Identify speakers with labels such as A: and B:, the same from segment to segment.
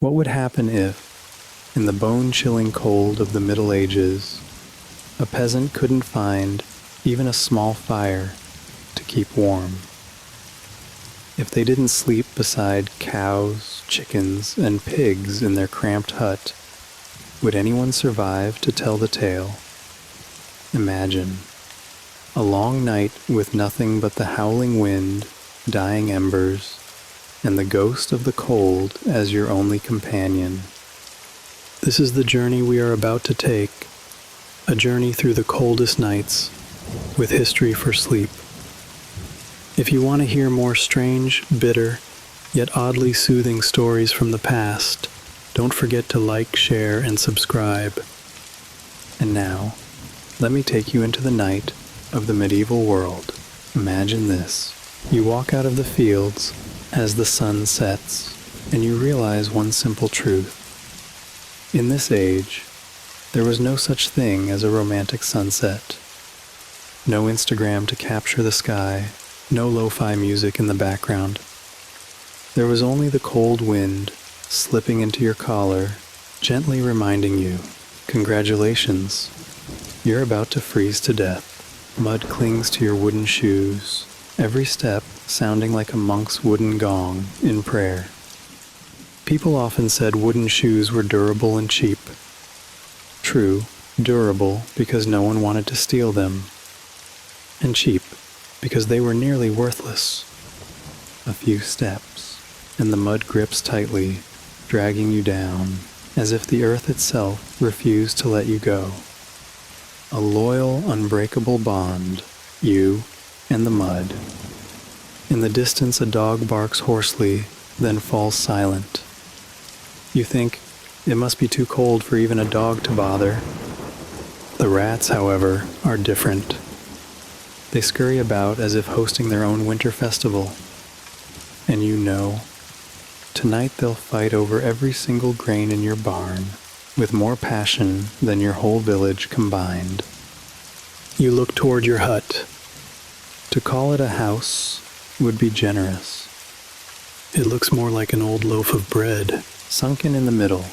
A: What would happen if, in the bone-chilling cold of the Middle Ages, a peasant couldn't find even a small fire to keep warm? If they didn't sleep beside cows, chickens, and pigs in their cramped hut, would anyone survive to tell the tale? Imagine a long night with nothing but the howling wind, dying embers, and the ghost of the cold as your only companion. This is the journey we are about to take, a journey through the coldest nights, with history for sleep. If you want to hear more strange, bitter, yet oddly soothing stories from the past, don't forget to like, share, and subscribe. And now, let me take you into the night of the medieval world. Imagine this. You walk out of the fields as the sun sets, and you realize one simple truth. In this age, there was no such thing as a romantic sunset. No Instagram to capture the sky, no lo-fi music in the background. There was only the cold wind slipping into your collar, gently reminding you, congratulations, you're about to freeze to death. Mud clings to your wooden shoes, every step sounding like a monk's wooden gong in prayer. People often said wooden shoes were durable and cheap. True, durable because no one wanted to steal them, and cheap because they were nearly worthless. A few steps, and the mud grips tightly, dragging you down, as if the earth itself refused to let you go. A loyal, unbreakable bond, you and the mud. In the distance, a dog barks hoarsely, then falls silent. You think, it must be too cold for even a dog to bother. The rats, however, are different. They scurry about as if hosting their own winter festival. And you know, tonight they'll fight over every single grain in your barn, with more passion than your whole village combined. You look toward your hut. To call it a house would be generous. It looks more like an old loaf of bread, sunken in the middle,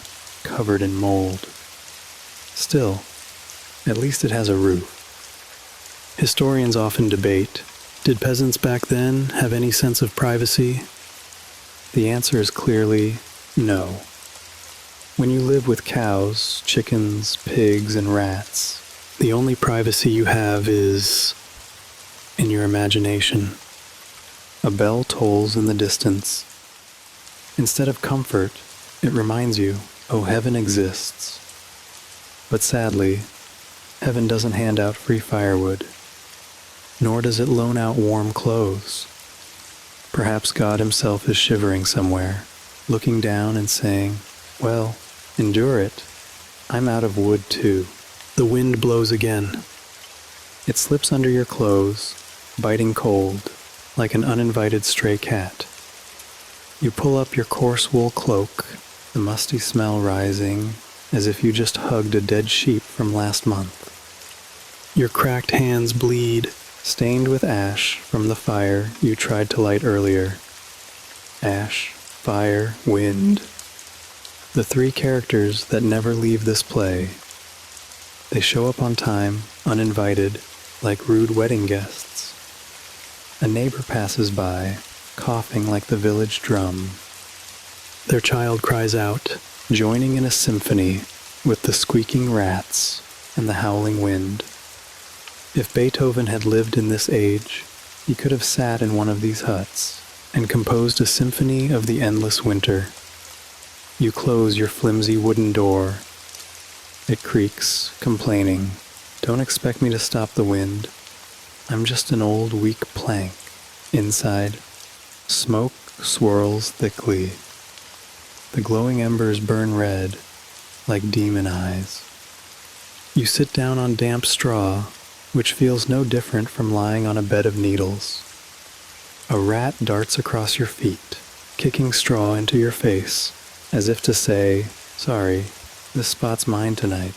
A: covered in mold. Still, at least it has a roof. Historians often debate, did peasants back then have any sense of privacy? The answer is clearly no. When you live with cows, chickens, pigs, and rats, the only privacy you have is in your imagination. A bell tolls in the distance. Instead of comfort, it reminds you, oh, heaven exists. But sadly, heaven doesn't hand out free firewood, nor does it loan out warm clothes. Perhaps God himself is shivering somewhere, looking down and saying, well, endure it. I'm out of wood too. The wind blows again. It slips under your clothes, biting cold, like an uninvited stray cat. You pull up your coarse wool cloak, the musty smell rising, as if you just hugged a dead sheep from last month. Your cracked hands bleed, stained with ash from the fire you tried to light earlier. Ash, fire, wind. The three characters that never leave this play. They show up on time, uninvited, like rude wedding guests. A neighbor passes by, coughing like the village drum. Their child cries out, joining in a symphony with the squeaking rats and the howling wind. If Beethoven had lived in this age, he could have sat in one of these huts and composed a symphony of the endless winter. You close your flimsy wooden door. It creaks, complaining, don't expect me to stop the wind. I'm just an old, weak plank. Inside, smoke swirls thickly. The glowing embers burn red, like demon eyes. You sit down on damp straw, which feels no different from lying on a bed of needles. A rat darts across your feet, kicking straw into your face, as if to say, sorry, this spot's mine tonight.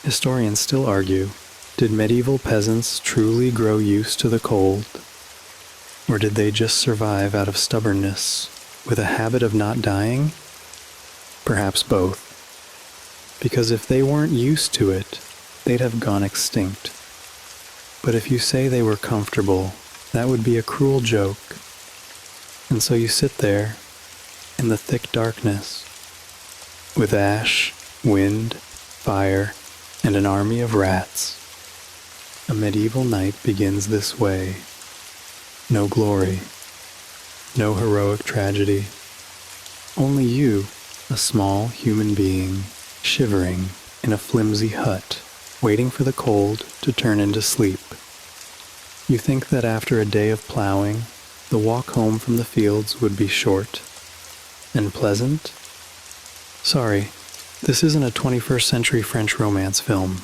A: Historians still argue, did medieval peasants truly grow used to the cold? Or did they just survive out of stubbornness, with a habit of not dying? Perhaps both. Because if they weren't used to it, they'd have gone extinct. But if you say they were comfortable, that would be a cruel joke. And so you sit there, in the thick darkness, with ash, wind, fire, and an army of rats. A medieval night begins this way. No glory, no heroic tragedy. Only you, a small human being, shivering in a flimsy hut, waiting for the cold to turn into sleep. You think that after a day of plowing, the walk home from the fields would be short and pleasant? Sorry, this isn't a 21st century French romance film.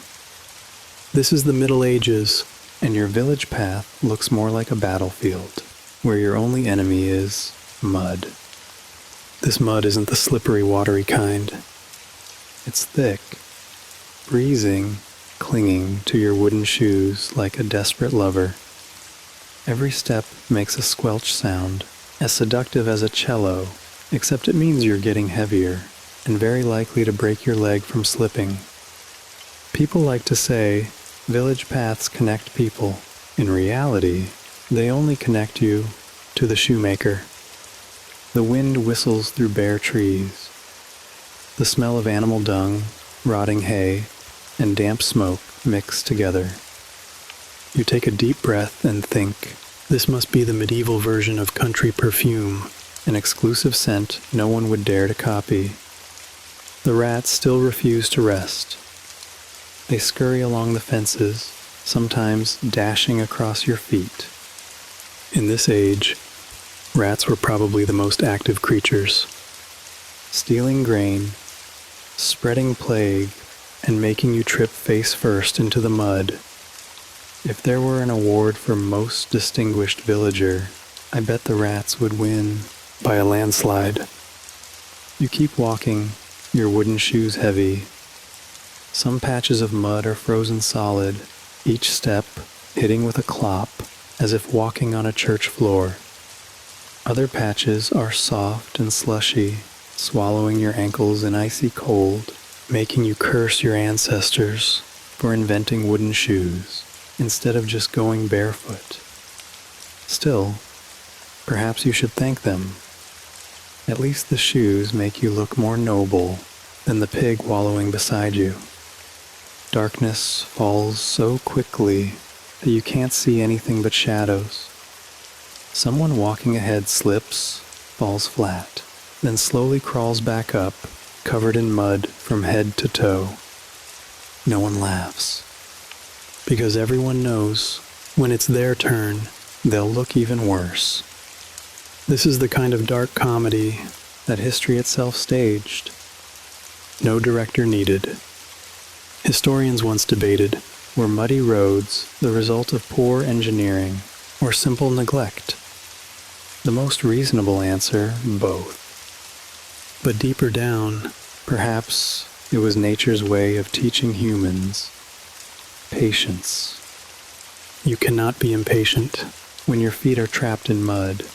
A: This is the Middle Ages, and your village path looks more like a battlefield, where your only enemy is mud. This mud isn't the slippery, watery kind. It's thick, breezing, clinging to your wooden shoes like a desperate lover. Every step makes a squelch sound, as seductive as a cello, except it means you're getting heavier, and very likely to break your leg from slipping. People like to say, village paths connect people. In reality, they only connect you to the shoemaker. The wind whistles through bare trees. The smell of animal dung, rotting hay, and damp smoke mix together. You take a deep breath and think, this must be the medieval version of country perfume, an exclusive scent no one would dare to copy. The rats still refuse to rest. They scurry along the fences, sometimes dashing across your feet. In this age, rats were probably the most active creatures, stealing grain, spreading plague, and making you trip face first into the mud. If there were an award for most distinguished villager, I bet the rats would win by a landslide. You keep walking, your wooden shoes heavy. Some patches of mud are frozen solid, each step hitting with a clop, as if walking on a church floor. Other patches are soft and slushy, swallowing your ankles in icy cold, making you curse your ancestors for inventing wooden shoes instead of just going barefoot. Still, perhaps you should thank them. At least the shoes make you look more noble than the pig wallowing beside you. Darkness falls so quickly that you can't see anything but shadows. Someone walking ahead slips, falls flat, then slowly crawls back up, covered in mud from head to toe. No one laughs, because everyone knows when it's their turn, they'll look even worse. This is the kind of dark comedy that history itself staged. No director needed. Historians once debated, were muddy roads the result of poor engineering or simple neglect? The most reasonable answer, both. But deeper down, perhaps it was nature's way of teaching humans patience. You cannot be impatient when your feet are trapped in mud.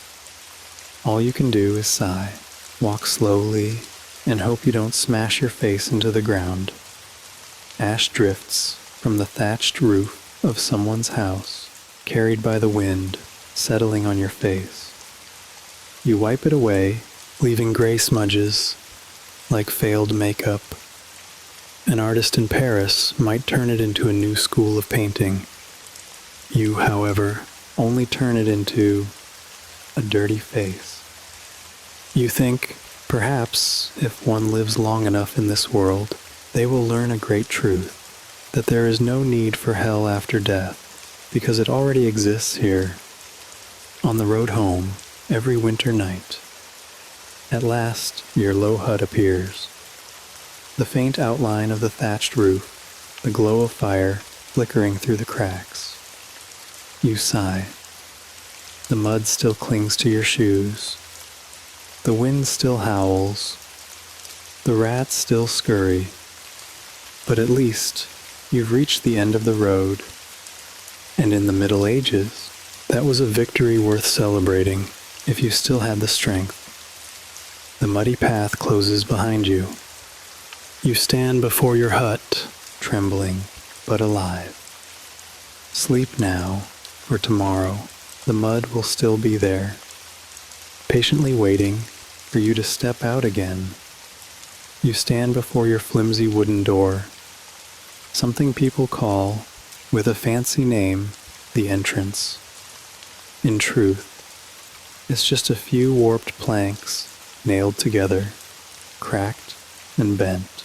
A: All you can do is sigh, walk slowly, and hope you don't smash your face into the ground. Ash drifts from the thatched roof of someone's house, carried by the wind, settling on your face. You wipe it away, leaving gray smudges, like failed makeup. An artist in Paris might turn it into a new school of painting. You, however, only turn it into a dirty face. You think, perhaps, if one lives long enough in this world, they will learn a great truth, that there is no need for hell after death, because it already exists here. On the road home, every winter night. At last, your low hut appears. The faint outline of the thatched roof, the glow of fire flickering through the cracks. You sigh. The mud still clings to your shoes. The wind still howls. The rats still scurry. But at least, you've reached the end of the road. And in the Middle Ages, that was a victory worth celebrating if you still had the strength. The muddy path closes behind you. You stand before your hut, trembling but alive. Sleep now, for tomorrow the mud will still be there, patiently waiting for you to step out again. You stand before your flimsy wooden door, something people call, with a fancy name, the entrance. In truth, it's just a few warped planks nailed together, cracked and bent,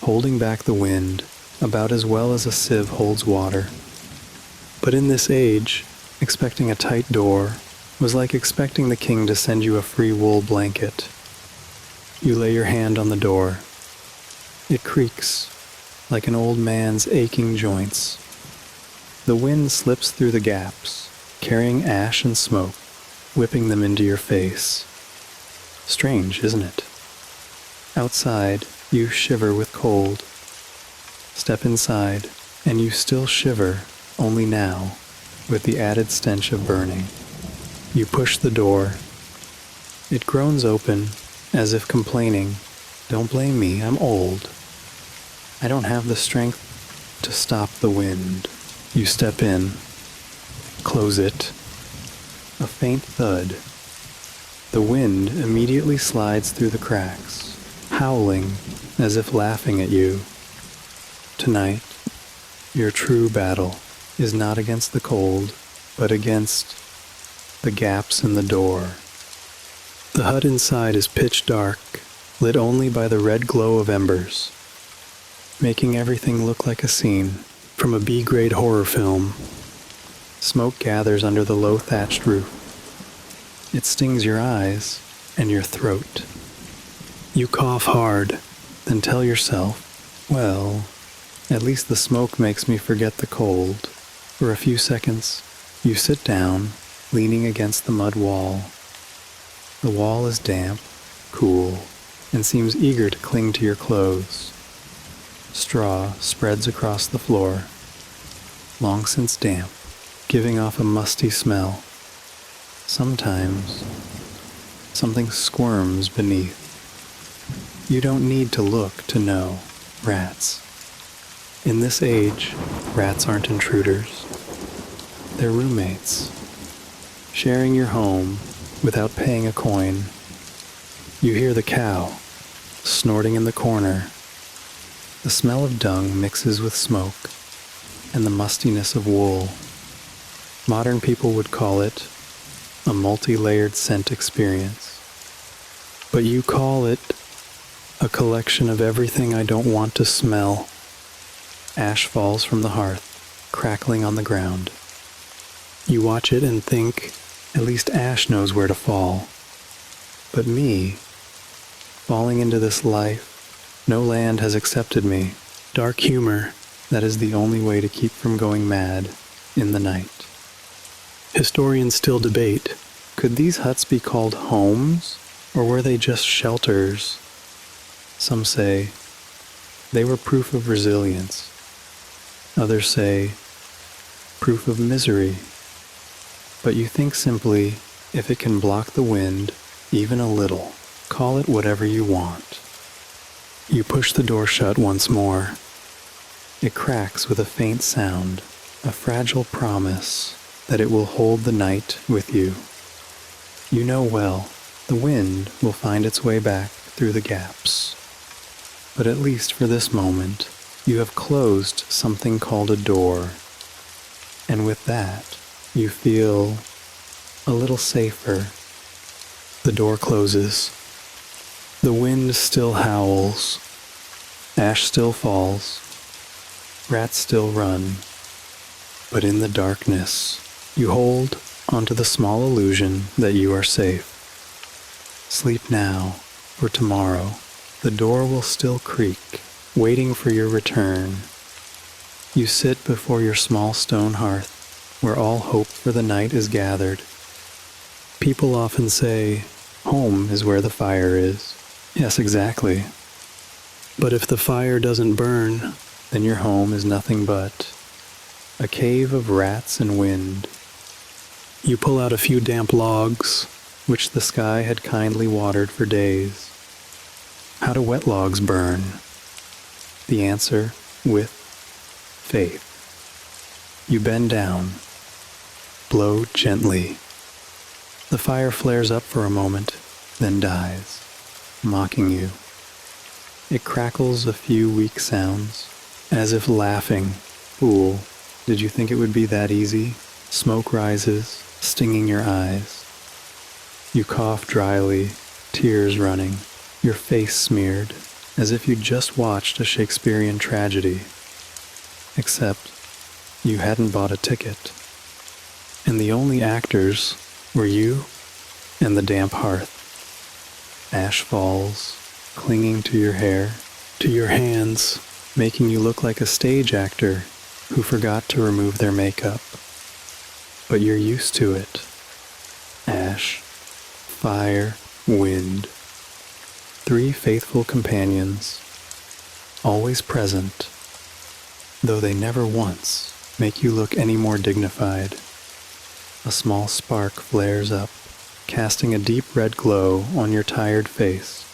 A: holding back the wind about as well as a sieve holds water. But in this age, expecting a tight door was like expecting the king to send you a free wool blanket. You lay your hand on the door. It creaks like an old man's aching joints. The wind slips through the gaps, carrying ash and smoke, whipping them into your face. Strange, isn't it? Outside, you shiver with cold. Step inside, and you still shiver, only now, with the added stench of burning. You push the door. It groans open, as if complaining, "Don't blame me, I'm old. I don't have the strength to stop the wind." You step in. Close it. A faint thud. The wind immediately slides through the cracks, howling as if laughing at you. Tonight, your true battle is not against the cold, but against the gaps in the door. The hut inside is pitch dark, lit only by the red glow of embers, making everything look like a scene from a B-grade horror film. Smoke gathers under the low thatched roof. It stings your eyes and your throat. You cough hard, then tell yourself, well, at least the smoke makes me forget the cold. For a few seconds, you sit down, leaning against the mud wall. The wall is damp, cool, and seems eager to cling to your clothes. Straw spreads across the floor, long since damp, giving off a musty smell. Sometimes, something squirms beneath. You don't need to look to know. Rats. In this age, rats aren't intruders. They're roommates, sharing your home without paying a coin. You hear the cow snorting in the corner. The smell of dung mixes with smoke and the mustiness of wool. Modern people would call it a multi-layered scent experience. But you call it a collection of everything I don't want to smell. Ash falls from the hearth, crackling on the ground. You watch it and think, at least ash knows where to fall. But me, falling into this life, no land has accepted me. Dark humor, that is the only way to keep from going mad in the night. Historians still debate, could these huts be called homes, or were they just shelters? Some say they were proof of resilience. Others say proof of misery. But you think simply, if it can block the wind, even a little, call it whatever you want. You push the door shut once more. It cracks with a faint sound, a fragile promise that it will hold the night with you. You know well, the wind will find its way back through the gaps. But at least for this moment, you have closed something called a door. And with that, you feel a little safer. The door closes. The wind still howls. Ash still falls. Rats still run. But in the darkness, you hold onto the small illusion that you are safe. Sleep now, for tomorrow, the door will still creak, waiting for your return. You sit before your small stone hearth, where all hope for the night is gathered. People often say, home is where the fire is. Yes, exactly. But if the fire doesn't burn, then your home is nothing but a cave of rats and wind. You pull out a few damp logs, which the sky had kindly watered for days. How do wet logs burn? The answer: with faith. You bend down, blow gently. The fire flares up for a moment, then dies, mocking you. It crackles a few weak sounds, as if laughing. Fool, did you think it would be that easy? Smoke rises, stinging your eyes. You cough dryly, tears running, your face smeared, as if you'd just watched a Shakespearean tragedy. Except you hadn't bought a ticket. And the only actors were you and the damp hearth. Ash falls, clinging to your hair, to your hands, making you look like a stage actor who forgot to remove their makeup. But you're used to it. Ash, fire, wind. 3 faithful companions, always present, though they never once make you look any more dignified. A small spark flares up, casting a deep red glow on your tired face.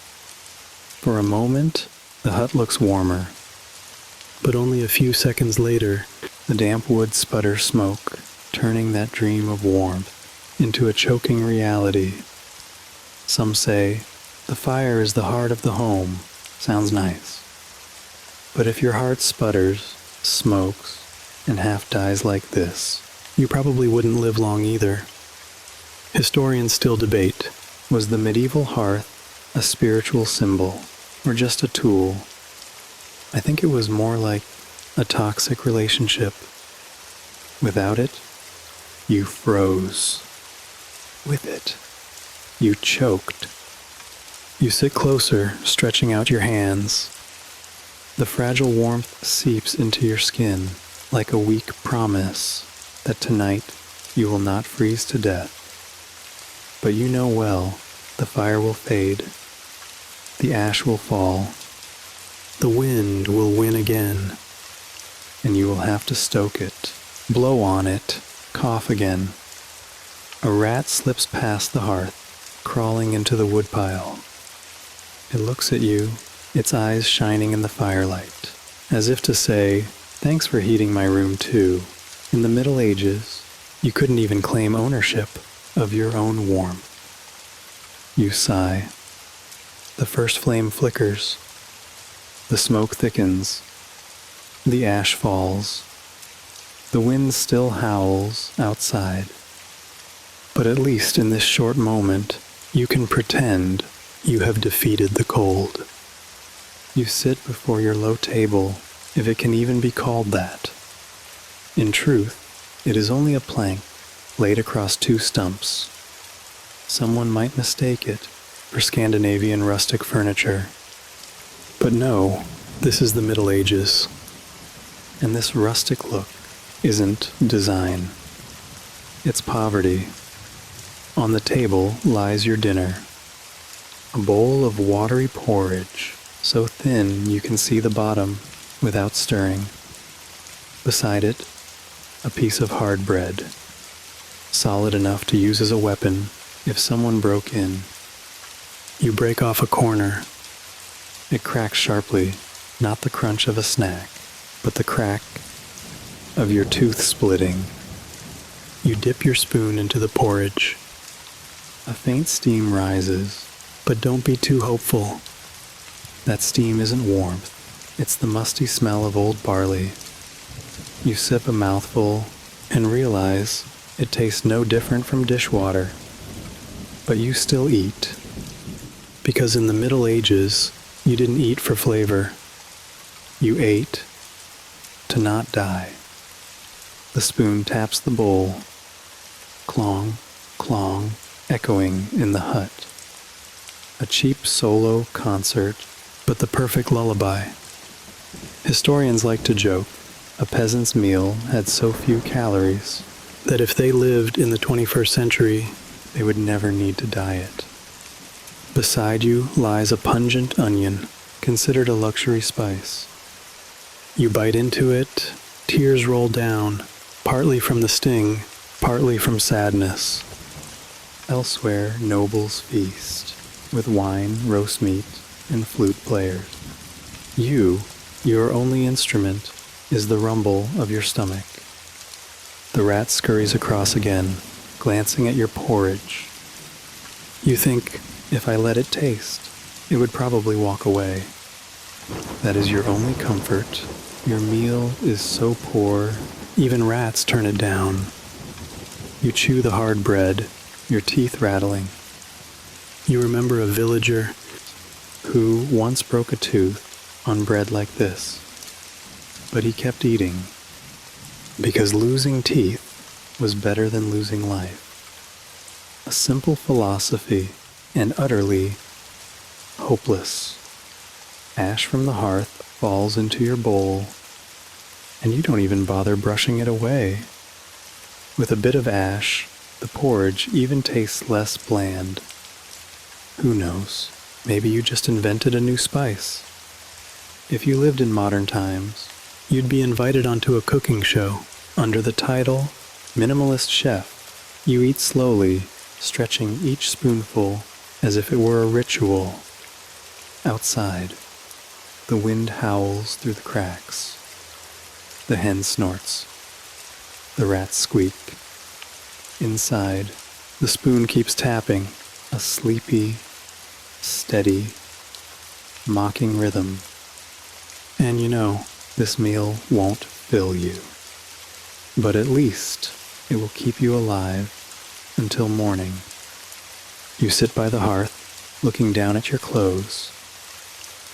A: For a moment, the hut looks warmer, but only a few seconds later, the damp wood sputters smoke, turning that dream of warmth into a choking reality. Some say, the fire is the heart of the home. Sounds nice. But if your heart sputters, smokes, and half dies like this, you probably wouldn't live long either. Historians still debate, was the medieval hearth a spiritual symbol, or just a tool? I think it was more like a toxic relationship. Without it, you froze. With it, you choked. You sit closer, stretching out your hands. The fragile warmth seeps into your skin like a weak promise that tonight you will not freeze to death. But you know well, the fire will fade. The ash will fall. The wind will win again. And you will have to stoke it, blow on it, cough again. A rat slips past the hearth, crawling into the woodpile. It looks at you, its eyes shining in the firelight, as if to say, thanks for heating my room too. In the Middle Ages, you couldn't even claim ownership of your own warmth. You sigh. The first flame flickers. The smoke thickens. The ash falls. The wind still howls outside. But at least in this short moment, you can pretend you have defeated the cold. You sit before your low table, if it can even be called that. In truth, it is only a plank laid across 2 stumps. Someone might mistake it for Scandinavian rustic furniture. But no, this is the Middle Ages. And this rustic look isn't design. It's poverty. On the table lies your dinner. A bowl of watery porridge, so thin you can see the bottom without stirring. Beside it, a piece of hard bread, solid enough to use as a weapon if someone broke in. You break off a corner. It cracks sharply, not the crunch of a snack, but the crack of your tooth splitting. You dip your spoon into the porridge. A faint steam rises. But don't be too hopeful. That steam isn't warmth. It's the musty smell of old barley. You sip a mouthful and realize it tastes no different from dishwater. But you still eat. Because in the Middle Ages, you didn't eat for flavor. You ate to not die. The spoon taps the bowl. Clong, clong, echoing in the hut. A cheap solo concert, but the perfect lullaby. Historians like to joke, a peasant's meal had so few calories that if they lived in the 21st century, they would never need to diet. Beside you lies a pungent onion, considered a luxury spice. You bite into it, tears roll down, partly from the sting, partly from sadness. Elsewhere, nobles feast, with wine, roast meat, and flute players. Your only instrument, is the rumble of your stomach. The rat scurries across again, glancing at your porridge. You think, if I let it taste, it would probably walk away. That is your only comfort. Your meal is so poor, even rats turn it down. You chew the hard bread, your teeth rattling. You remember a villager who once broke a tooth on bread like this, but he kept eating because losing teeth was better than losing life. A simple philosophy and utterly hopeless. Ash from the hearth falls into your bowl, and you don't even bother brushing it away. With a bit of ash, the porridge even tastes less bland. Who knows? Maybe you just invented a new spice. If you lived in modern times, you'd be invited onto a cooking show under the title Minimalist Chef. You eat slowly, stretching each spoonful as if it were a ritual. Outside, the wind howls through the cracks. The hen snorts. The rats squeak. Inside, the spoon keeps tapping, a sleepy, steady, mocking rhythm. And you know, this meal won't fill you. But at least it will keep you alive until morning. You sit by the hearth, looking down at your clothes.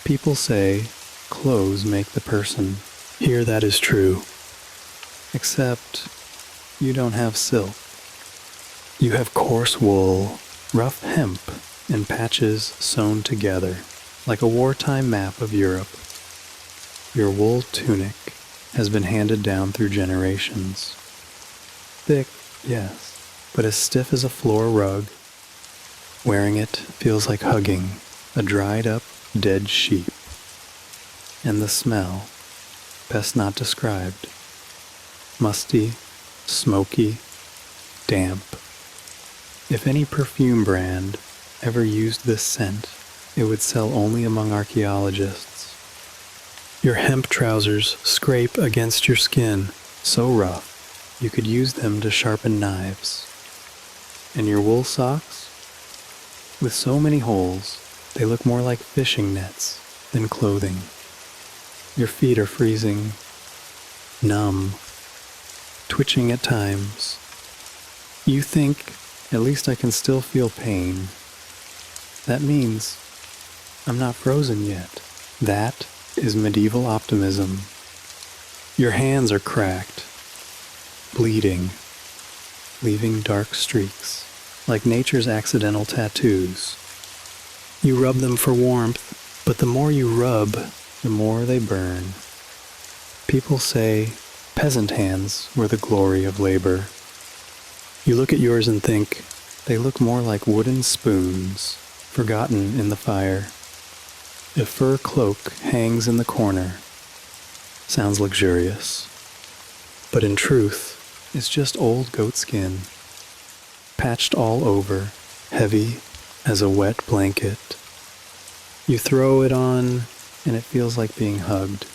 A: People say clothes make the person. Here that is true. Except you don't have silk. You have coarse wool, rough hemp, and patches sewn together, like a wartime map of Europe. Your wool tunic has been handed down through generations. Thick, yes, but as stiff as a floor rug. Wearing it feels like hugging a dried-up, dead sheep. And the smell, best not described. Musty, smoky, damp. If any perfume brand ever used this scent, it would sell only among archaeologists. Your hemp trousers scrape against your skin, so rough you could use them to sharpen knives. And your wool socks? With so many holes, they look more like fishing nets than clothing. Your feet are freezing, numb, twitching at times. You think, at least I can still feel pain. That means I'm not frozen yet. That is medieval optimism. Your hands are cracked, bleeding, leaving dark streaks, like nature's accidental tattoos. You rub them for warmth, but the more you rub, the more they burn. People say peasant hands were the glory of labor. You look at yours and think, they look more like wooden spoons, forgotten in the fire. A fur cloak hangs in the corner. Sounds luxurious. But in truth, it's just old goat skin, patched all over, heavy as a wet blanket. You throw it on, and it feels like being hugged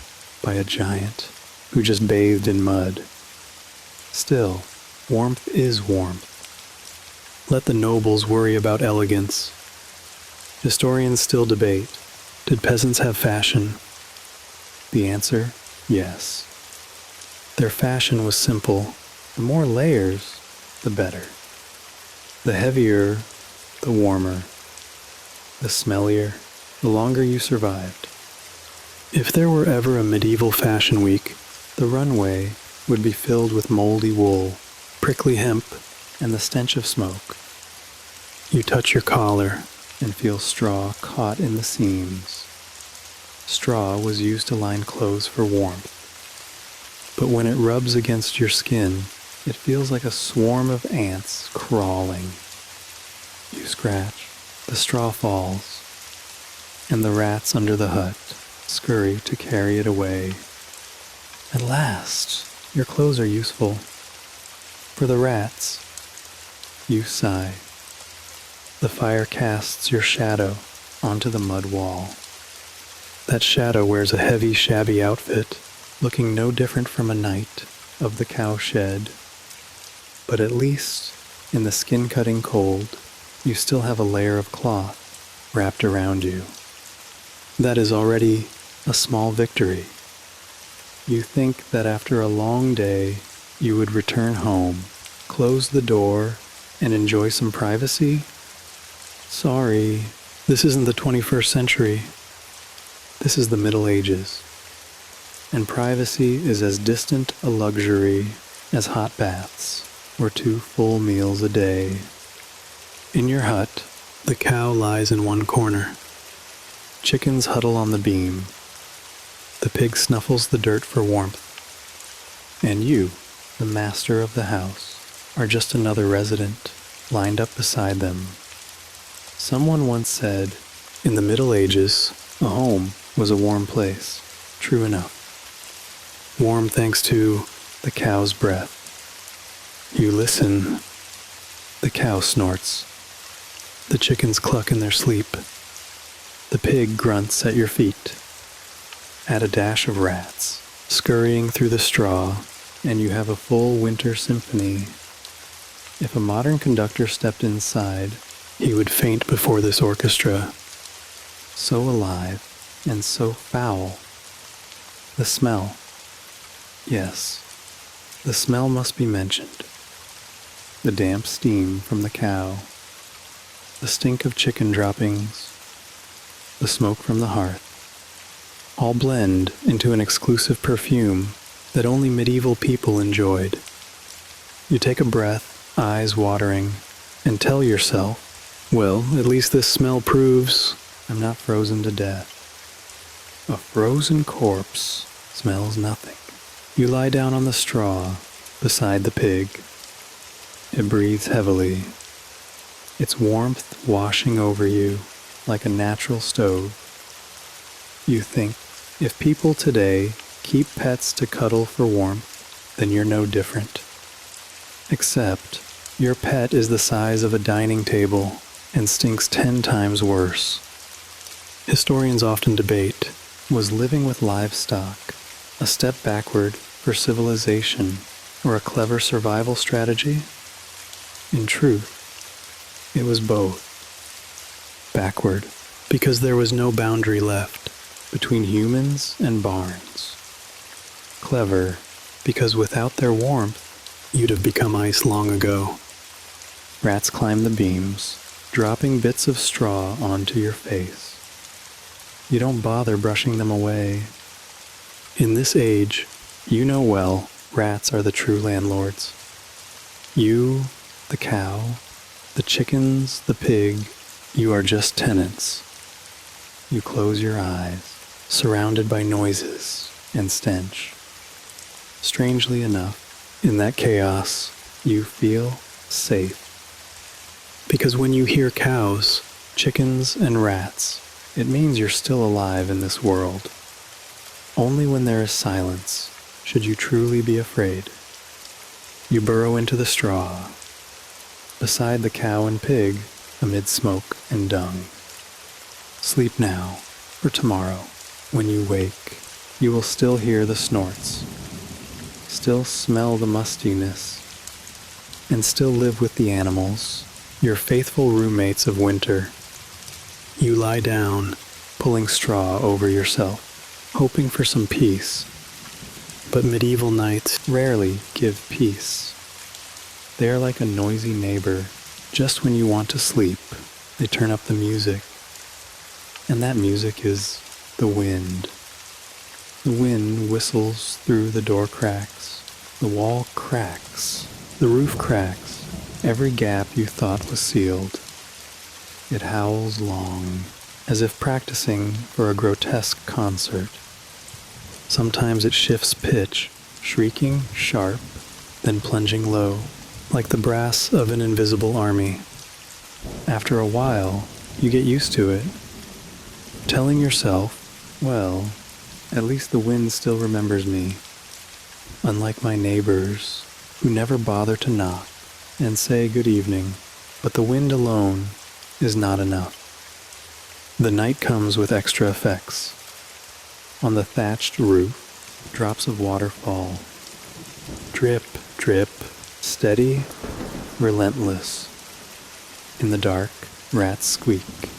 A: by a giant who just bathed in mud. Still, warmth is warmth. Let the nobles worry about elegance. Historians still debate. Did peasants have fashion? The answer, yes. Their fashion was simple. The more layers, the better. The heavier, the warmer. The smellier, the longer you survived. If there were ever a medieval fashion week, the runway would be filled with moldy wool, prickly hemp, and the stench of smoke. You touch your collar and feel straw caught in the seams. Straw was used to line clothes for warmth. But when it rubs against your skin, it feels like a swarm of ants crawling. You scratch, the straw falls, and the rats under the hut scurry to carry it away. At last, your clothes are useful. For the rats, you sigh. The fire casts your shadow onto the mud wall. That shadow wears a heavy, shabby outfit, looking no different from a knight of the cowshed. But at least, in the skin-cutting cold, you still have a layer of cloth wrapped around you. That is already a small victory. You think that after a long day, you would return home, close the door, and enjoy some privacy? Sorry, this isn't the 21st century. This is the Middle Ages. And privacy is as distant a luxury as hot baths or 2 full meals a day. In your hut, the cow lies in one corner. Chickens huddle on the beam. The pig snuffles the dirt for warmth. And you, the master of the house, are just another resident lined up beside them. Someone once said, in the Middle Ages, a home was a warm place. True enough. Warm thanks to the cow's breath. You listen. The cow snorts. The chickens cluck in their sleep. The pig grunts at your feet. Add a dash of rats scurrying through the straw, and you have a full winter symphony. If a modern conductor stepped inside, he would faint before this orchestra. So alive and so foul. The smell. Yes, the smell must be mentioned. The damp steam from the cow. The stink of chicken droppings. The smoke from the hearth. All blend into an exclusive perfume that only medieval people enjoyed. You take a breath, eyes watering, and tell yourself, well, at least this smell proves I'm not frozen to death. A frozen corpse smells nothing. You lie down on the straw beside the pig. It breathes heavily, its warmth washing over you like a natural stove. You think, if people today keep pets to cuddle for warmth, then you're no different. Except, your pet is the size of a dining table and stinks 10 times worse. Historians often debate, was living with livestock a step backward for civilization or a clever survival strategy? In truth, it was both. Backward, because there was no boundary left between humans and barns. Clever, because without their warmth, you'd have become ice long ago. Rats climb the beams, dropping bits of straw onto your face. You don't bother brushing them away. In this age, you know well, rats are the true landlords. You, the cow, the chickens, the pig, you are just tenants. You close your eyes, surrounded by noises and stench. Strangely enough, in that chaos, you feel safe. Because when you hear cows, chickens, and rats, it means you're still alive in this world. Only when there is silence should you truly be afraid. You burrow into the straw, beside the cow and pig, amid smoke and dung. Sleep now, for tomorrow, when you wake, you will still hear the snorts, still smell the mustiness, and still live with the animals, your faithful roommates of winter. You lie down, pulling straw over yourself, hoping for some peace. But medieval nights rarely give peace. They are like a noisy neighbor. Just when you want to sleep, they turn up the music. And that music is the wind. The wind whistles through the door cracks. The wall cracks. The roof cracks. Every gap you thought was sealed. It howls long, as if practicing for a grotesque concert. Sometimes it shifts pitch, shrieking sharp, then plunging low, like the brass of an invisible army. After a while, you get used to it, telling yourself, well, at least the wind still remembers me. Unlike my neighbors, who never bother to knock and say good evening, but the wind alone is not enough. The night comes with extra effects. On the thatched roof, drops of water fall. Drip, drip, steady, relentless. In the dark, rats squeak,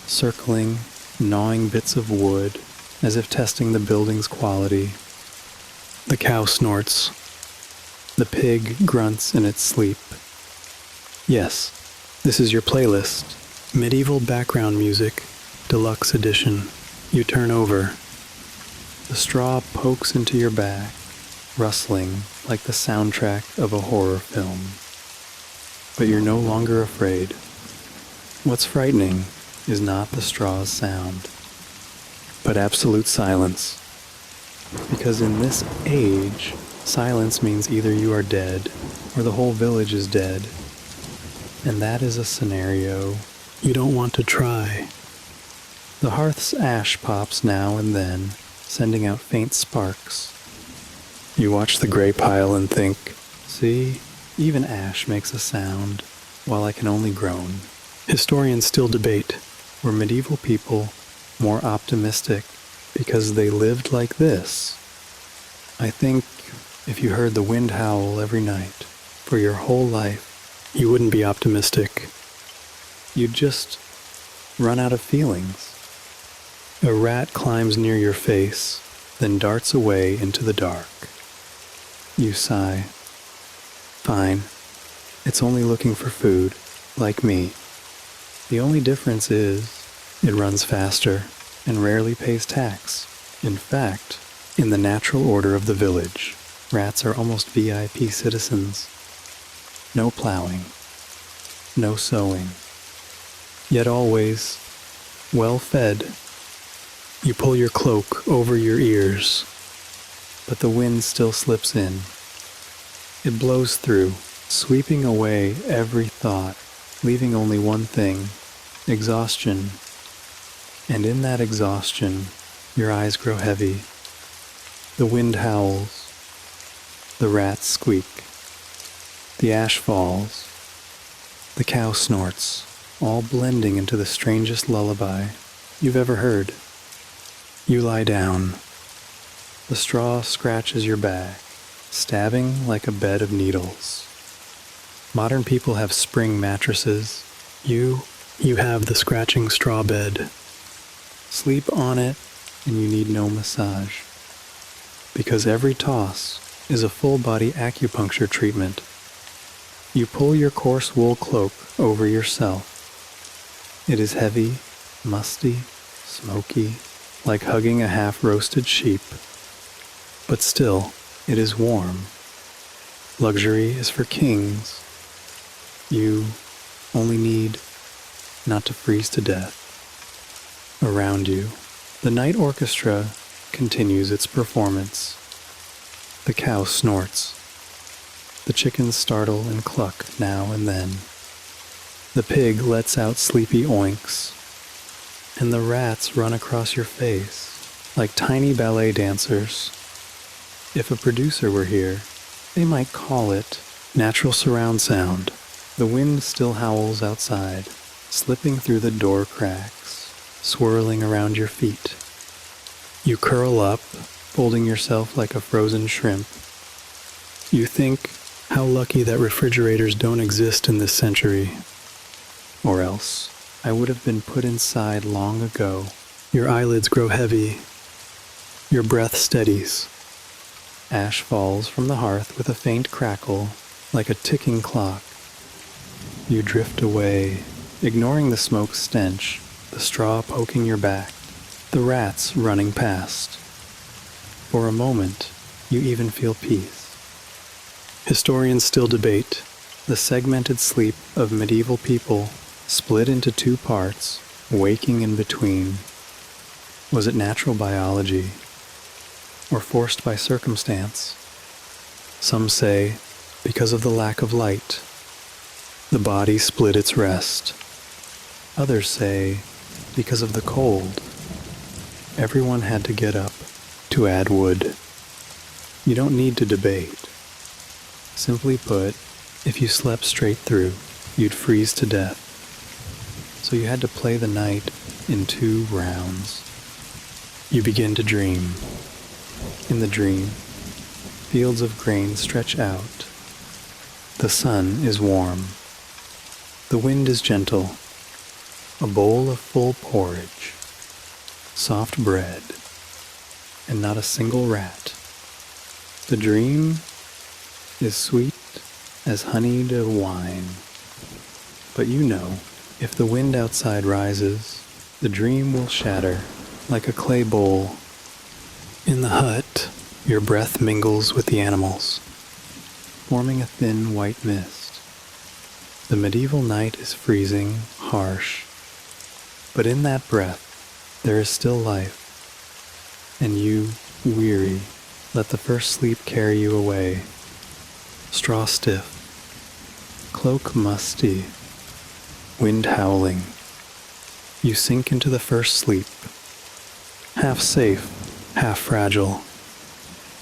A: circling, gnawing bits of wood as if testing the building's quality. The cow snorts. The pig grunts in its sleep. Yes, this is your playlist. Medieval background music, deluxe edition. You turn over. The straw pokes into your back, rustling like the soundtrack of a horror film. But you're no longer afraid. What's frightening is not the straw's sound, but absolute silence. Because in this age, silence means either you are dead or the whole village is dead. And that is a scenario you don't want to try. The hearth's ash pops now and then, sending out faint sparks. You watch the gray pile and think, see, even ash makes a sound, while I can only groan. Historians still debate, were medieval people more optimistic because they lived like this? I think if you heard the wind howl every night for your whole life, you wouldn't be optimistic. You'd just run out of feelings. A rat climbs near your face, then darts away into the dark. You sigh. Fine. It's only looking for food, like me. The only difference is, it runs faster and rarely pays tax. In fact, in the natural order of the village, rats are almost VIP citizens. No plowing. No sowing. Yet always well fed. You pull your cloak over your ears, but the wind still slips in. It blows through, sweeping away every thought, leaving only one thing, exhaustion. And in that exhaustion, your eyes grow heavy. The wind howls. The rats squeak. The ash falls. The cow snorts, all blending into the strangest lullaby you've ever heard. You lie down. The straw scratches your back, stabbing like a bed of needles. Modern people have spring mattresses. You have the scratching straw bed. Sleep on it, and you need no massage. Because every toss is a full-body acupuncture treatment. You pull your coarse wool cloak over yourself. It is heavy, musty, smoky, like hugging a half-roasted sheep. But still, it is warm. Luxury is for kings. You only need not to freeze to death. Around you, the night orchestra continues its performance. The cow snorts. The chickens startle and cluck now and then. The pig lets out sleepy oinks. And the rats run across your face like tiny ballet dancers. If a producer were here, they might call it natural surround sound. The wind still howls outside, slipping through the door cracks, swirling around your feet. You curl up, folding yourself like a frozen shrimp. You think how lucky that refrigerators don't exist in this century. Or else, I would have been put inside long ago. Your eyelids grow heavy. Your breath steadies. Ash falls from the hearth with a faint crackle, like a ticking clock. You drift away, ignoring the smoke stench, the straw poking your back, the rats running past. For a moment, you even feel peace. Historians still debate. The segmented sleep of medieval people split into two parts, waking in between. Was it natural biology, or forced by circumstance? Some say, because of the lack of light, the body split its rest. Others say, because of the cold. Everyone had to get up to add wood. You don't need to debate. Simply put, if you slept straight through, you'd freeze to death. so you had to play the night in 2 rounds. You begin to dream. In the dream, fields of grain stretch out. The sun is warm. The wind is gentle. A bowl of full porridge, soft bread, and not a single rat. The dream is sweet as honeyed wine. But you know, if the wind outside rises, the dream will shatter like a clay bowl. In the hut, your breath mingles with the animals, forming a thin white mist. The medieval night is freezing, harsh, but in that breath, there is still life. And you, weary, let the first sleep carry you away. Straw stiff, cloak musty, wind howling. You sink into the first sleep, half safe, half fragile.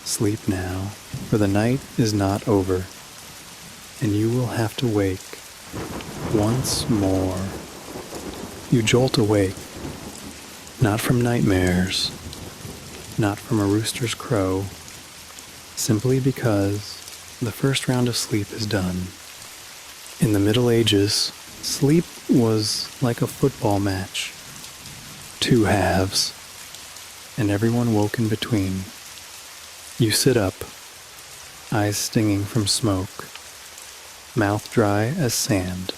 A: Sleep now, for the night is not over, and you will have to wake once more. You jolt awake, not from nightmares, not from a rooster's crow, simply because the first round of sleep is done. In the Middle Ages, sleep was like a football match, 2 halves, and everyone woke in between. You sit up, eyes stinging from smoke, mouth dry as sand.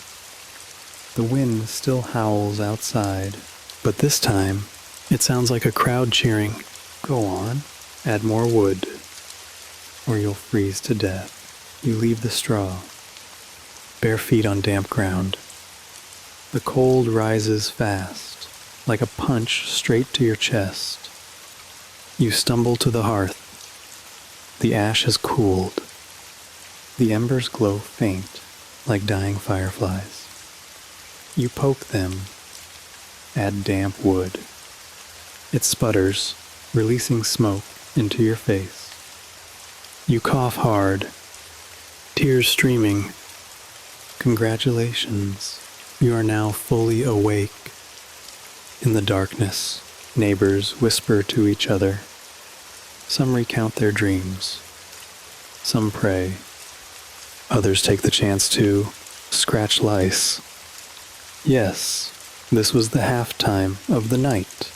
A: The wind still howls outside, but this time it sounds like a crowd cheering, "Go on, add more wood, or you'll freeze to death." You leave the straw, bare feet on damp ground. The cold rises fast, like a punch straight to your chest. You stumble to the hearth. The ash has cooled. The embers glow faint, like dying fireflies. You poke them, add damp wood. It sputters, releasing smoke into your face. You cough hard, tears streaming. Congratulations, you are now fully awake. In the darkness, neighbors whisper to each other. Some recount their dreams. Some pray. Others take the chance to scratch lice. Yes, this was the halftime of the night.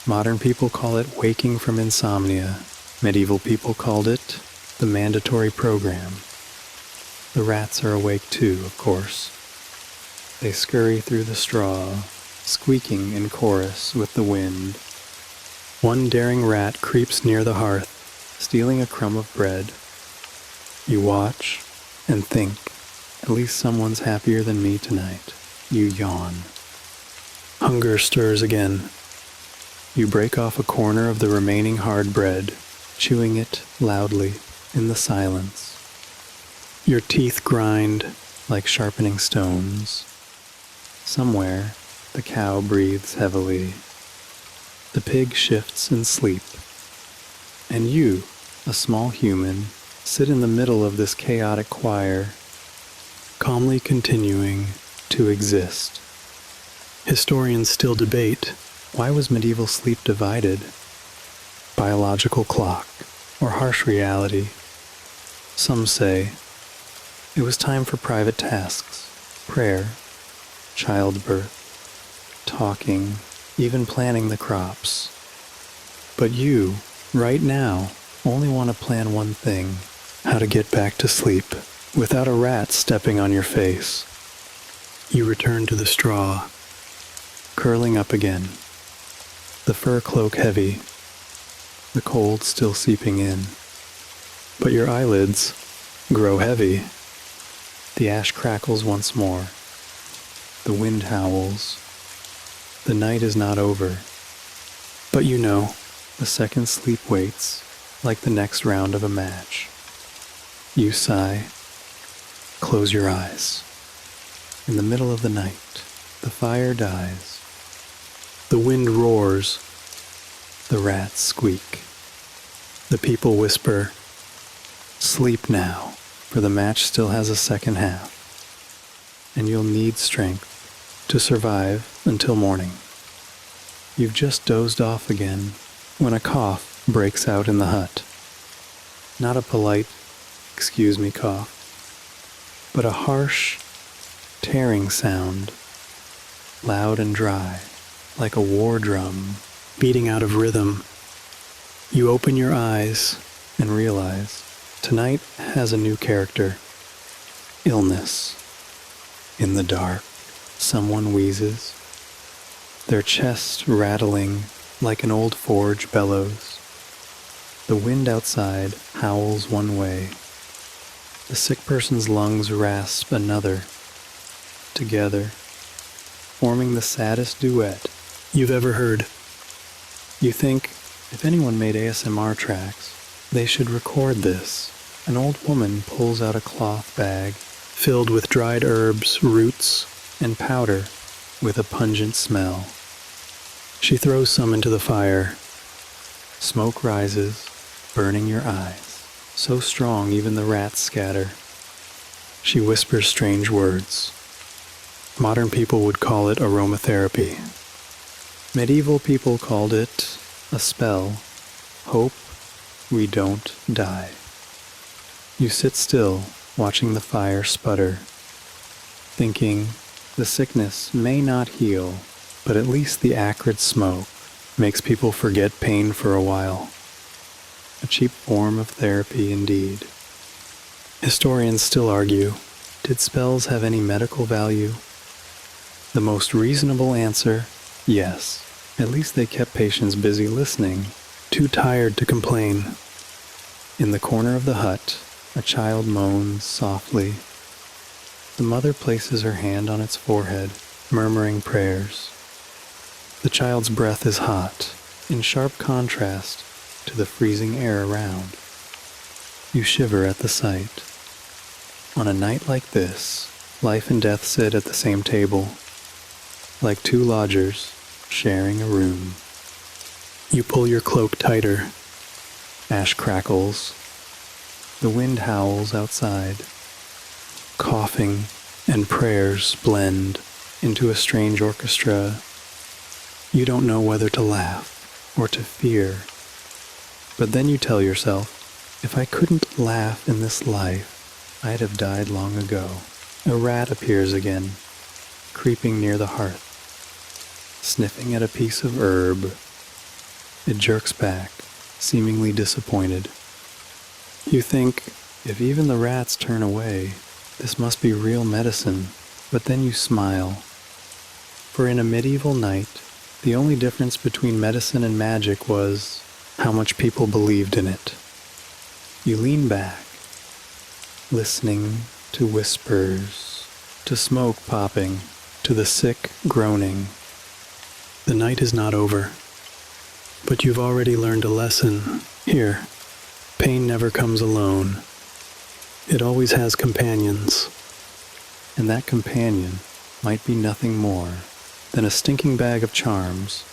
A: Modern people call it waking from insomnia. Medieval people called it the mandatory program. The rats are awake too, of course. They scurry through the straw, squeaking in chorus with the wind. One daring rat creeps near the hearth, stealing a crumb of bread. You watch and think, at least someone's happier than me tonight. You yawn. Hunger stirs again. You break off a corner of the remaining hard bread, chewing it loudly in the silence. Your teeth grind like sharpening stones. Somewhere, the cow breathes heavily. The pig shifts in sleep. And you, a small human, sit in the middle of this chaotic choir, calmly continuing to exist. Historians still debate, why was medieval sleep divided? Biological clock, or harsh reality? Some say it was time for private tasks, prayer, childbirth, talking, even planting the crops. But you, right now, only want to plan one thing, how to get back to sleep, without a rat stepping on your face. You return to the straw, curling up again, the fur cloak heavy, the cold still seeping in. But your eyelids grow heavy. The ash crackles once more. The wind howls. The night is not over. But you know, the second sleep waits, like the next round of a match. You sigh, close your eyes. In the middle of the night, the fire dies. The wind roars. The rats squeak. The people whisper, "Sleep now, for the match still has a second half, and you'll need strength to survive until morning. You've just dozed off again when a cough breaks out in the hut. Not a polite, "excuse me" cough, but a harsh, tearing sound, loud and dry, like a war drum beating out of rhythm. You open your eyes and realize tonight has a new character: illness. In the dark, someone wheezes, their chest rattling like an old forge bellows. The wind outside howls one way. The sick person's lungs rasp another. Together, forming the saddest duet you've ever heard. You think, if anyone made ASMR tracks, they should record this. An old woman pulls out a cloth bag filled with dried herbs, roots, and powder with a pungent smell. She throws some into the fire. Smoke rises, burning your eyes, so strong even the rats scatter. She whispers strange words. Modern people would call it aromatherapy. Medieval people called it a spell. Hope we don't die. You sit still, watching the fire sputter, thinking the sickness may not heal, but at least the acrid smoke makes people forget pain for a while. A cheap form of therapy indeed. Historians still argue, did spells have any medical value? The most reasonable answer, yes. At least they kept patients busy listening, too tired to complain. In the corner of the hut, a child moans softly. The mother places her hand on its forehead, murmuring prayers. The child's breath is hot, in sharp contrast to the freezing air around. You shiver at the sight. On a night like this, life and death sit at the same table, like two lodgers sharing a room. You pull your cloak tighter. Ash crackles. The wind howls outside. Coughing and prayers blend into a strange orchestra. You don't know whether to laugh or to fear. But then you tell yourself, if I couldn't laugh in this life, I'd have died long ago. A rat appears again, creeping near the hearth, sniffing at a piece of herb. It jerks back, seemingly disappointed. You think, if even the rats turn away, this must be real medicine, but then you smile. For in a medieval night, the only difference between medicine and magic was how much people believed in it. You lean back, listening to whispers, to smoke popping, to the sick groaning. The night is not over, but you've already learned a lesson. Here, pain never comes alone. It always has companions, and that companion might be nothing more than a stinking bag of charms.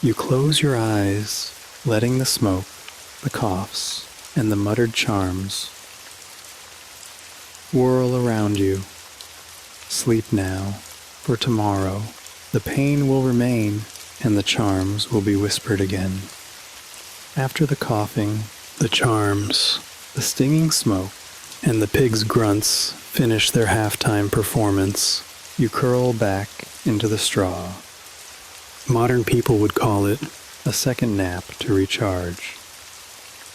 A: You close your eyes, letting the smoke, the coughs, and the muttered charms whirl around you. Sleep now, for tomorrow the pain will remain and the charms will be whispered again. After the coughing, the charms, the stinging smoke, and the pig's grunts finish their halftime performance, you curl back into the straw. Modern people would call it a second nap to recharge.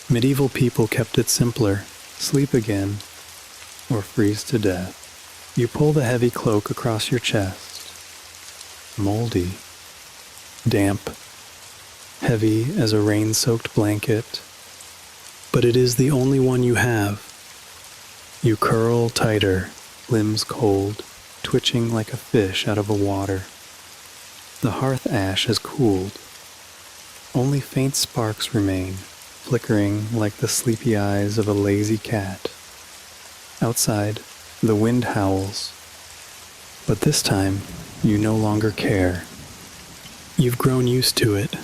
A: Medieval people kept it simpler: sleep again or freeze to death. You pull the heavy cloak across your chest. Moldy, damp, heavy as a rain-soaked blanket, but it is the only one you have. You curl tighter, limbs cold, twitching like a fish out of the water. The hearth ash has cooled. Only faint sparks remain, flickering like the sleepy eyes of a lazy cat. Outside, the wind howls, but this time you no longer care. You've grown used to it,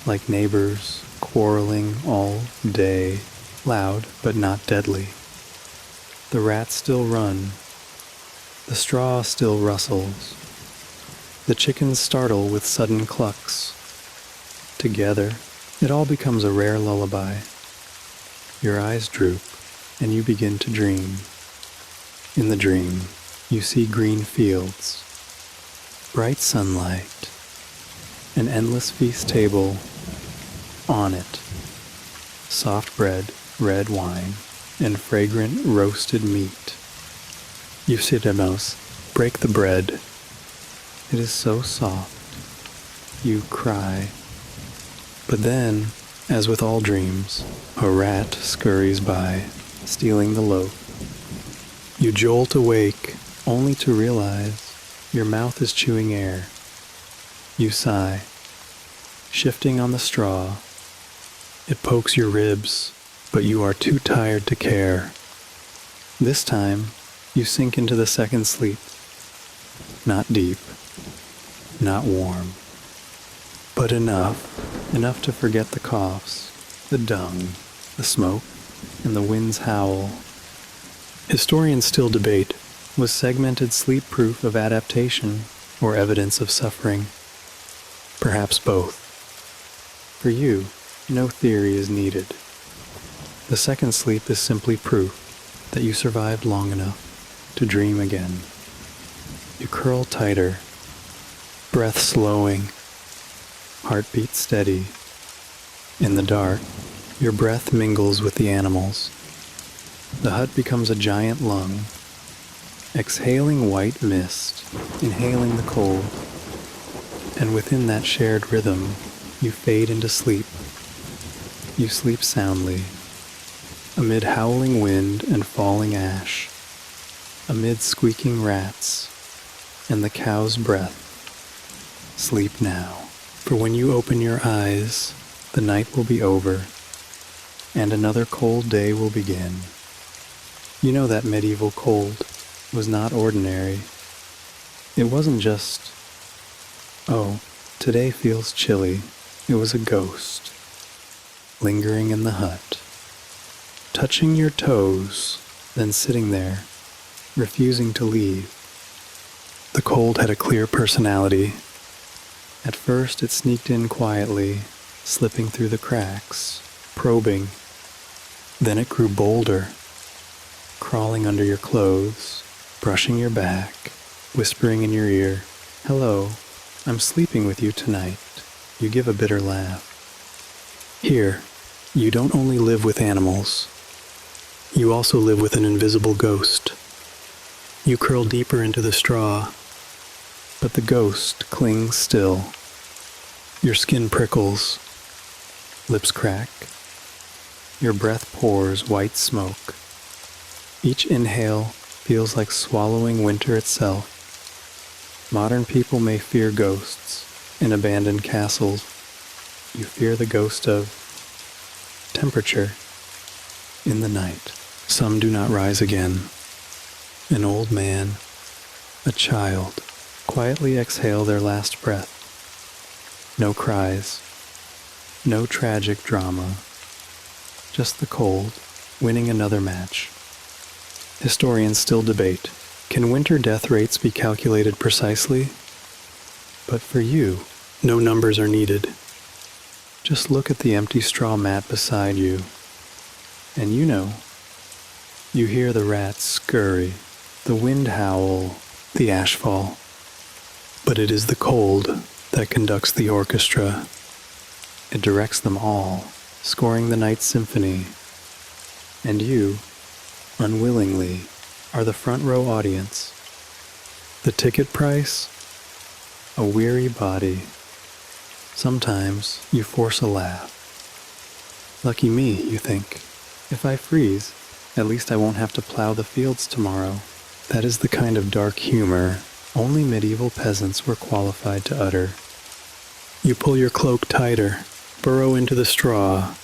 A: like neighbors quarreling all day, loud but not deadly. The rats still run. The straw still rustles. The chickens startle with sudden clucks. Together, it all becomes a rare lullaby. Your eyes droop, and you begin to dream. In the dream, you see green fields, bright sunlight, an endless feast table. On it, soft bread, red wine, and fragrant roasted meat. You sit down, break the bread. It is so soft. You cry. But then, as with all dreams, a rat scurries by, stealing the loaf. You jolt awake, only to realize your mouth is chewing air. You sigh, shifting on the straw. It pokes your ribs, but you are too tired to care. This time, you sink into the second sleep. Not deep, not warm, but enough to forget the coughs, the dung, the smoke, and the wind's howl. Historians still debate, was segmented sleep proof of adaptation or evidence of suffering? Perhaps both. For you, no theory is needed. The second sleep is simply proof that you survived long enough to dream again. You curl tighter, breath slowing, heartbeat steady. In the dark, your breath mingles with the animals. The hut becomes a giant lung, exhaling white mist, inhaling the cold. And within that shared rhythm, you fade into sleep. You sleep soundly, amid howling wind and falling ash, amid squeaking rats and the cow's breath. Sleep now, for when you open your eyes, the night will be over, and another cold day will begin. You know that medieval cold was not ordinary. It wasn't just, oh, today feels chilly. It was a ghost, lingering in the hut, touching your toes, then sitting there, refusing to leave. The cold had a clear personality. At first it sneaked in quietly, slipping through the cracks, probing. Then it grew bolder, crawling under your clothes, brushing your back, whispering in your ear, "Hello, I'm sleeping with you tonight." You give a bitter laugh. Here, you don't only live with animals, you also live with an invisible ghost. You curl deeper into the straw, but the ghost clings still. Your skin prickles, lips crack, your breath pours white smoke. Each inhale feels like swallowing winter itself. Modern people may fear ghosts in abandoned castles. You fear the ghost of temperature in the night. Some do not rise again. An old man, a child, quietly exhale their last breath. No cries, no tragic drama, just the cold, winning another match. Historians still debate, can winter death rates be calculated precisely? But for you, no numbers are needed. Just look at the empty straw mat beside you, and you know. You hear the rats scurry, the wind howl, the ash fall. But it is the cold that conducts the orchestra. It directs them all, scoring the night's symphony. And you, unwillingly, are the front row audience. The ticket price? A weary body. Sometimes you force a laugh. Lucky me, you think. If I freeze, at least I won't have to plow the fields tomorrow. That is the kind of dark humor only medieval peasants were qualified to utter. You pull your cloak tighter, burrow into the straw.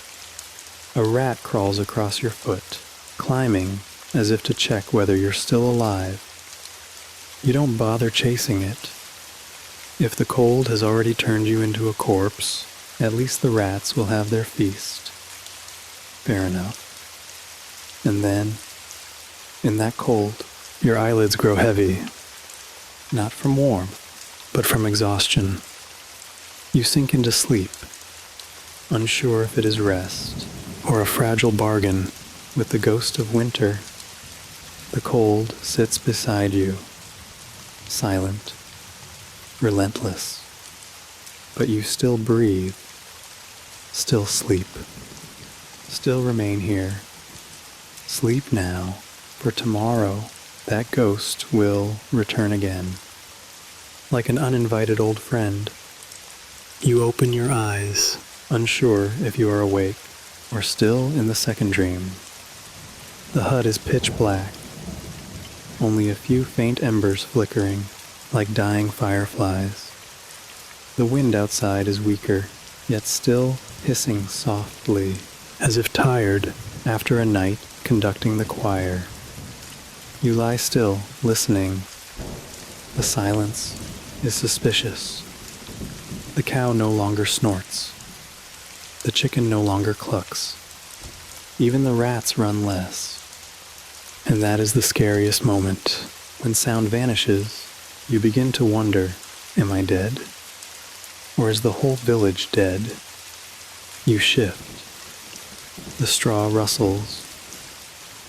A: A rat crawls across your foot, climbing as if to check whether you're still alive. You don't bother chasing it. If the cold has already turned you into a corpse, at least the rats will have their feast. Fair enough. And then, in that cold, Your eyelids grow heavy, not from warmth, but from exhaustion. You sink into sleep, unsure if it is rest or a fragile bargain with the ghost of winter. The cold sits beside you, silent, relentless, but you still breathe, still sleep, still remain here. Sleep now, for tomorrow that ghost will return again. Like an uninvited old friend, you open your eyes, unsure if you are awake or still in the second dream. The hut is pitch black, only a few faint embers flickering like dying fireflies. The wind outside is weaker, yet still hissing softly, as if tired after a night conducting the choir. You lie still, listening. The silence is suspicious. The cow no longer snorts. The chicken no longer clucks. Even the rats run less. And that is the scariest moment. When sound vanishes, you begin to wonder, am I dead? Or is the whole village dead? You shift. The straw rustles,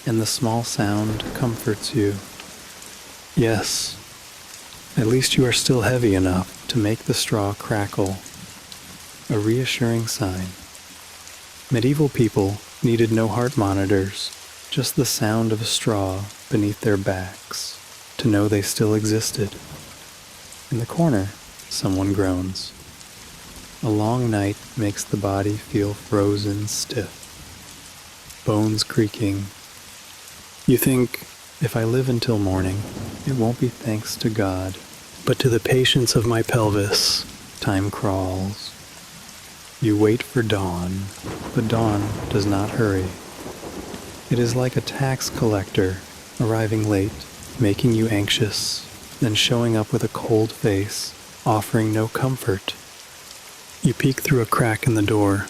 A: and the small sound comforts you. Yes, at least you are still heavy enough to make the straw crackle. A reassuring sign. Medieval people needed no heart monitors, just the sound of a straw beneath their backs to know they still existed. In the corner, someone groans. A long night makes the body feel frozen stiff, bones creaking. You think, if I live until morning, it won't be thanks to God, but to the patience of my pelvis. Time crawls. You wait for dawn, but dawn does not hurry. It is like a tax collector arriving late, making you anxious, then showing up with a cold face, offering no comfort. You peek through a crack in the door.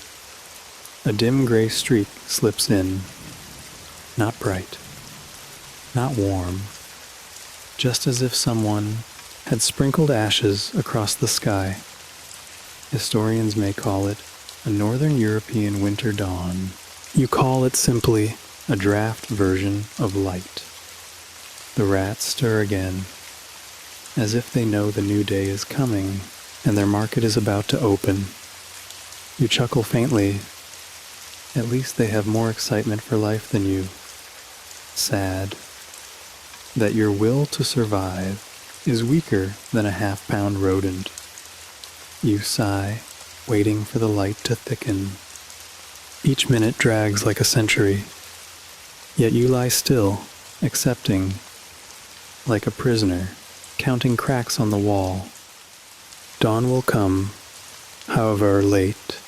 A: A dim gray streak slips in. Not bright, not warm, just as if someone had sprinkled ashes across the sky. Historians may call it a Northern European winter dawn. You call it simply a draft version of light. The rats stir again, as if they know the new day is coming and their market is about to open. You chuckle faintly. At least they have more excitement for life than you. Sad that your will to survive is weaker than a half-pound rodent. You sigh, waiting for the light to thicken. Each minute drags like a century, yet you lie still, accepting, like a prisoner, counting cracks on the wall. Dawn will come, however late,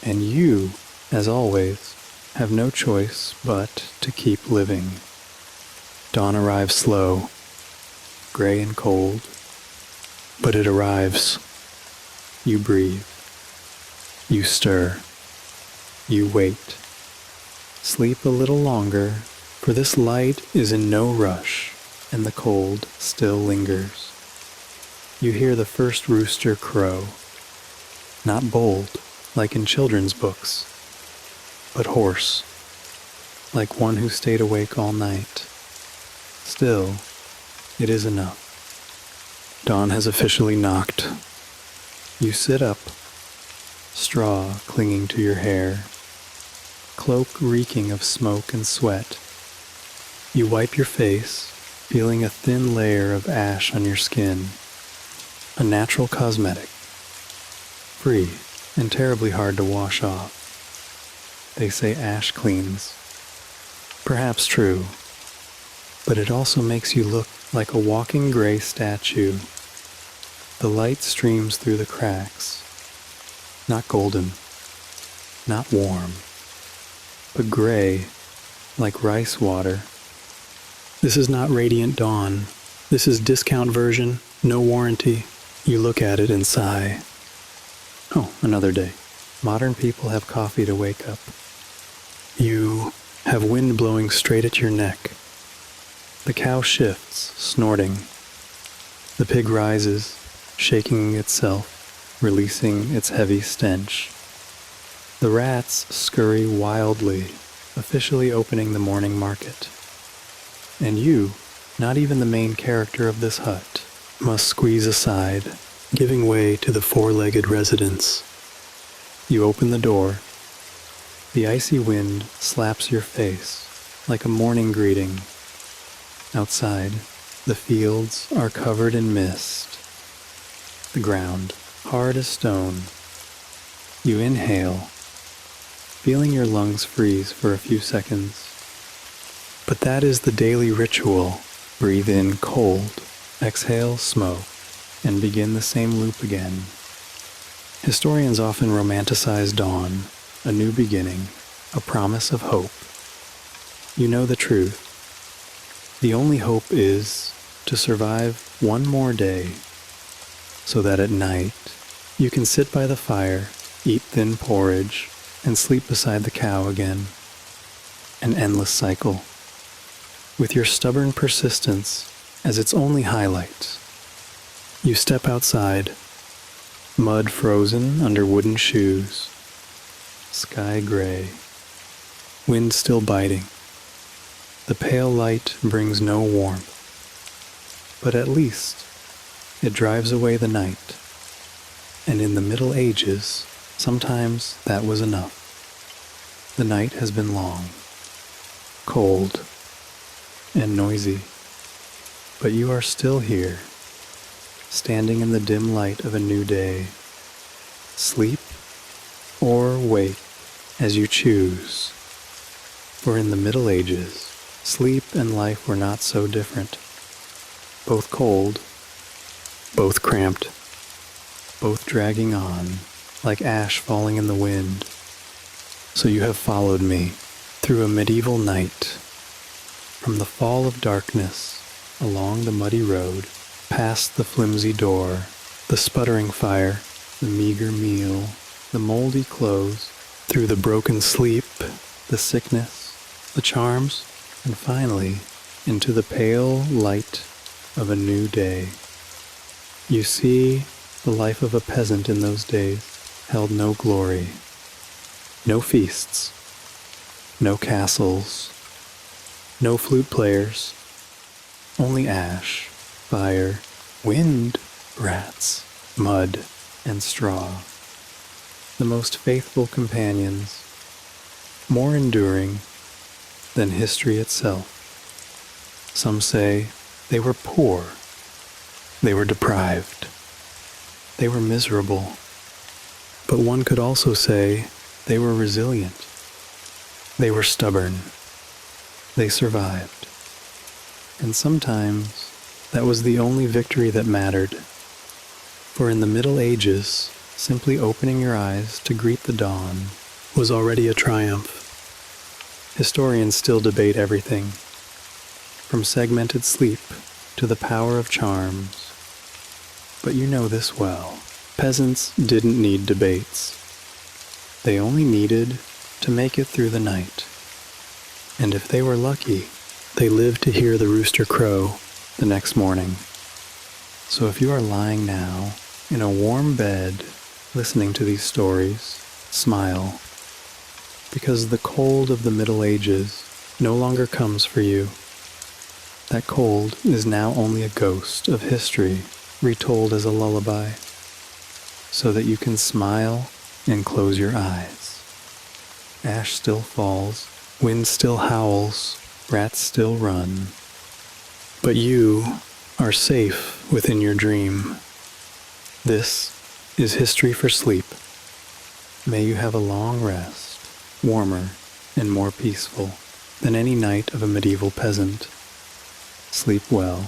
A: and you, as always, have no choice but to keep living. Dawn arrives slow, gray and cold, but it arrives. You breathe. You stir. You wait. Sleep a little longer, for this light is in no rush, and the cold still lingers. You hear the first rooster crow, not bold, like in children's books, but hoarse, like one who stayed awake all night. Still, it is enough. Dawn has officially knocked. You sit up, straw clinging to your hair, cloak reeking of smoke and sweat. You wipe your face, feeling a thin layer of ash on your skin. A natural cosmetic, free and terribly hard to wash off. They say ash cleans. Perhaps true, but it also makes you look like a walking gray statue. The light streams through the cracks, not golden, not warm, but gray, like rice water. This is not radiant dawn. This is discount version, no warranty. You look at it and sigh. Oh, another day. Modern people have coffee to wake up. You have wind blowing straight at your neck. The cow shifts, snorting. The pig rises, shaking itself, releasing its heavy stench. The rats scurry wildly, officially opening the morning market. And you, not even the main character of this hut, must squeeze aside, giving way to the four-legged residents. You open the door. The icy wind slaps your face like a morning greeting. Outside, the fields are covered in mist. The ground, hard as stone. You inhale, feeling your lungs freeze for a few seconds. But that is the daily ritual. Breathe in cold, exhale smoke, and begin the same loop again. Historians often romanticize dawn, a new beginning, a promise of hope. You know the truth. The only hope is to survive one more day, so that at night you can sit by the fire, eat thin porridge, and sleep beside the cow again. An endless cycle, with your stubborn persistence as its only highlight. You step outside, mud frozen under wooden shoes, sky gray, wind still biting. The pale light brings no warmth, but at least it drives away the night. And in the Middle Ages, sometimes that was enough. The night has been long, cold, and noisy, but you are still here, standing in the dim light of a new day. Sleep or wake as you choose, for in the Middle Ages, sleep and life were not so different. Both cold, both cramped, both dragging on, like ash falling in the wind. So you have followed me through a medieval night, from the fall of darkness, along the muddy road, past the flimsy door, the sputtering fire, the meager meal, the moldy clothes, through the broken sleep, the sickness, the charms, and finally into the pale light of a new day. You see, the life of a peasant in those days held no glory, no feasts, no castles, no flute players, only ash, fire, wind, rats, mud, and straw. The most faithful companions, more enduring than history itself. Some say they were poor, they were deprived, they were miserable. But one could also say they were resilient, they were stubborn, they survived. And sometimes that was the only victory that mattered. For in the Middle Ages, simply opening your eyes to greet the dawn was already a triumph. Historians still debate everything, from segmented sleep to the power of charms. But you know this well. Peasants didn't need debates. They only needed to make it through the night. And if they were lucky, they lived to hear the rooster crow the next morning. So if you are lying now in a warm bed listening to these stories, smile, because the cold of the Middle Ages no longer comes for you. That cold is now only a ghost of history retold as a lullaby, so that you can smile and close your eyes. Ash still falls, wind still howls, rats still run, but you are safe within your dream. This is history for sleep. May you have a long rest, warmer and more peaceful than any night of a medieval peasant. Sleep well.